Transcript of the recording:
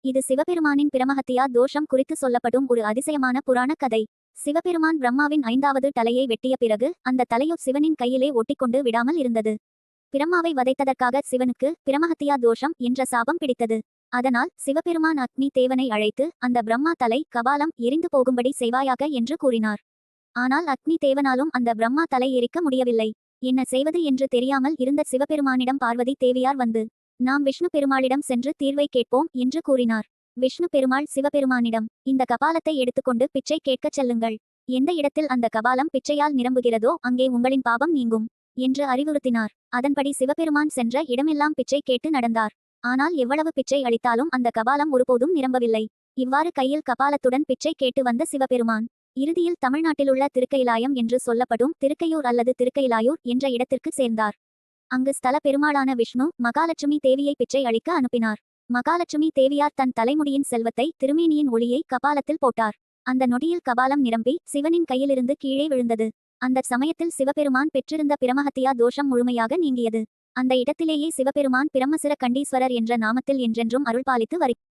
இது சிவபெருமானின் பிரமஹத்தியா தோஷம் குறித்து சொல்லப்படும் ஒரு அதிசயமான புராண கதை. சிவபெருமான் பிரம்மாவின் 5வது தலையை வெட்டிய பிறகு அந்த தலையோ சிவனின் கையிலே ஒட்டிக்கொண்டு விடாமல் இருந்தது. பிரம்மாவை வதைத்ததற்காக சிவனுக்கு பிரமஹத்தியா தோஷம் என்ற சாபம் பிடித்தது. அதனால் சிவபெருமான் அக்னி தேவனை அழைத்து அந்த பிரம்மா தலை கபாலம் எரிந்து போகும்படி செய்வாயாக என்று கூறினார். ஆனால் அக்னி தேவனாலும் அந்த பிரம்மா தலை எரிக்க முடியவில்லை. என்ன செய்வது என்று தெரியாமல் இருந்த சிவபெருமானிடம் பார்வதி தேவியார் வந்து, நாம் விஷ்ணு பெருமாளிடம் சென்று தீர்வை கேட்போம் என்று கூறினார். விஷ்ணு பெருமாள் சிவபெருமானிடம், இந்த கபாலத்தை எடுத்துக்கொண்டு பிச்சை கேட்கச் செல்லுங்கள். எந்த இடத்தில் அந்த கபாலம் பிச்சையால் நிரம்புகிறதோ அங்கே உங்களின் பாபம் நீங்கும் என்று அறிவுறுத்தினார். அதன்படி சிவபெருமான் சென்ற இடமெல்லாம் பிச்சை கேட்டு நடந்தார். ஆனால் எவ்வளவு பிச்சை அளித்தாலும் அந்த கபாலம் ஒருபோதும் நிரம்பவில்லை. இவ்வாறு கையில் கபாலத்துடன் பிச்சை கேட்டு வந்த சிவபெருமான் இறுதியில் தமிழ்நாட்டிலுள்ள திருக்கைலாயம் என்று சொல்லப்படும் திருக்கையூர் அல்லது திருக்கைலாயூர் என்ற இடத்திற்கு சேர்ந்தார். அங்கு ஸ்தல பெருமாளான விஷ்ணு மகாலட்சுமி தேவியை பிச்சை அளிக்க அனுப்பினார். மகாலட்சுமி தேவியார் தன் தலைமுடியின் செல்வத்தை திருமேனியின் ஒளியை கபாலத்தில் போட்டார். அந்த நொடியில் கபாலம் நிரம்பி சிவனின் கையிலிருந்து கீழே விழுந்தது. அந்த சமயத்தில் சிவபெருமான் பெற்றிருந்த பிரமஹத்தியா தோஷம் முழுமையாக நீங்கியது. அந்த இடத்திலேயே சிவபெருமான் பிரம்மசிர கண்டீஸ்வரர் என்ற நாமத்தில் என்றென்றும் அருள்பாலித்து வருகிறார்.